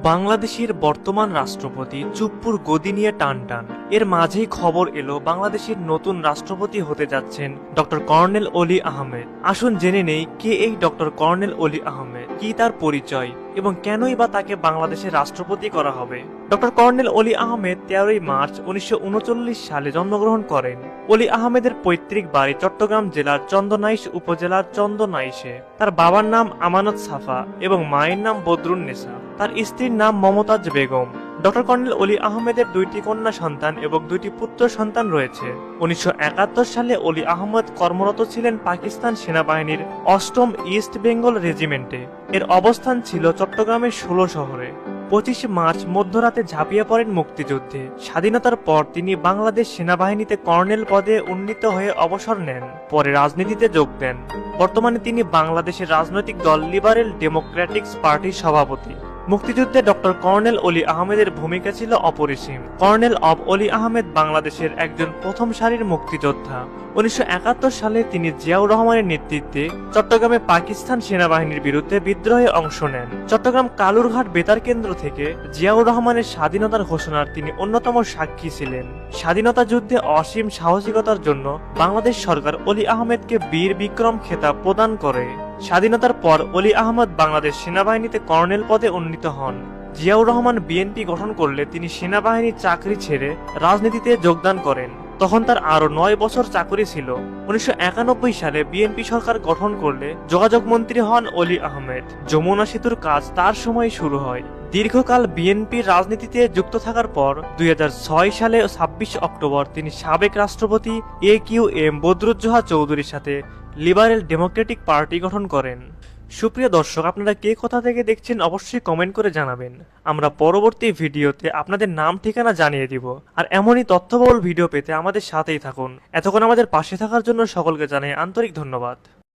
বাংলাদেশের বর্তমান রাষ্ট্রপতি চুপ্পুর গদি নিয়ে টানটান। এর মাঝেই খবর এলো বাংলাদেশের নতুন রাষ্ট্রপতি হতে যাচ্ছেন ডক্টর কর্নেল অলি আহমেদ। আসুন জেনে নেই কে এই ডক্টর কর্নেল অলি আহমেদ, কি তার পরিচয় এবং কেনই বা তাকে বাংলাদেশের রাষ্ট্রপতি করা হবে। ডক্টর কর্নেল অলি আহমেদ 13 মার্চ 1939 সালে জন্মগ্রহণ করেন। অলি আহমেদের পৈতৃক বাড়ি চট্টগ্রাম জেলার চন্দনাইশ উপজেলার চন্দনাইশে। তার বাবার নাম আমানত সাফা এবং মায়ের নাম বদরুন্নেসা। তার স্ত্রীর নাম মমতাজ বেগম। ডক্টর কর্নেল অলি আহমেদের 2টি কন্যা সন্তান এবং 2টি পুত্র সন্তান রয়েছে। 1971 সালে অলি আহমেদ কর্মরত ছিলেন পাকিস্তান সেনাবাহিনীর 8ম ইস্ট বেঙ্গল রেজিমেন্টে। এর অবস্থান ছিল চট্টগ্রামের 16 শহরে। 25 মার্চ মধ্যরাতে ঝাঁপিয়ে পড়েন মুক্তিযুদ্ধে। স্বাধীনতার পর তিনি বাংলাদেশ সেনাবাহিনীতে কর্নেল পদে উন্নীত হয়ে অবসর নেন। পরে রাজনীতিতে যোগ দেন। বর্তমানে তিনি বাংলাদেশের রাজনৈতিক দল লিবারেল ডেমোক্রেটিক্স পার্টির সভাপতি। মুক্তিযুদ্ধে ডক্টর কর্নেল অলি আহমেদের ভূমিকা ছিল অপরিসীম। কর্নেল অলি আহমেদ বাংলাদেশের একজন প্রথম সারির মুক্তিযোদ্ধা। 1971 সালে তিনি জিয়াউর রহমানের নেতৃত্বে চট্টগ্রামে পাকিস্তান সেনাবাহিনীর বিরুদ্ধে বিদ্রোহে অংশ নেন। চট্টগ্রাম কালুরঘাট বেতার কেন্দ্র থেকে জিয়াউর রহমানের স্বাধীনতার ঘোষণার তিনি অন্যতম সাক্ষী ছিলেন। স্বাধীনতা যুদ্ধে অসীম সাহসিকতার জন্য বাংলাদেশ সরকার অলি আহমেদকে বীর বিক্রম খেতাব প্রদান করে। স্বাধীনতার পর অলি আহমেদ বাংলাদেশ সেনাবাহিনীতে কর্নেল পদে উন্নীত হন। জিয়াউর রহমান বিএনপি গঠন করলে তিনি সেনাবাহিনীর চাকরি ছেড়ে রাজনীতিতে যোগদান করেন। তখন তার আরো 9 বছর চাকরি ছিল। 1991 সালে বিএনপি সরকার গঠন করলে যোগাযোগ মন্ত্রী হন অলি আহমেদ। যমুনা সেতুর কাজ তার সময় শুরু হয়। দীর্ঘকাল বিএনপির রাজনীতিতে যুক্ত থাকার পর 2006 সালে 26 অক্টোবর তিনি সাবেক রাষ্ট্রপতি AQM বদরুজ্জোহা চৌধুরীর সাথে লিবারেল ডেমোক্রেটিক পার্টি গঠন করেন। সুপ্রিয় দর্শক, আপনারা কে কোথা থেকে দেখছেন অবশ্যই কমেন্ট করে জানাবেন। আমরা পরবর্তী ভিডিওতে আপনাদের নাম ঠিকানা জানিয়ে দিব। আর এমনই তথ্যবহুল ভিডিও পেতে আমাদের সাথেই থাকুন। এতক্ষণ আমাদের পাশে থাকার জন্য সকলকে জানাই আন্তরিক ধন্যবাদ।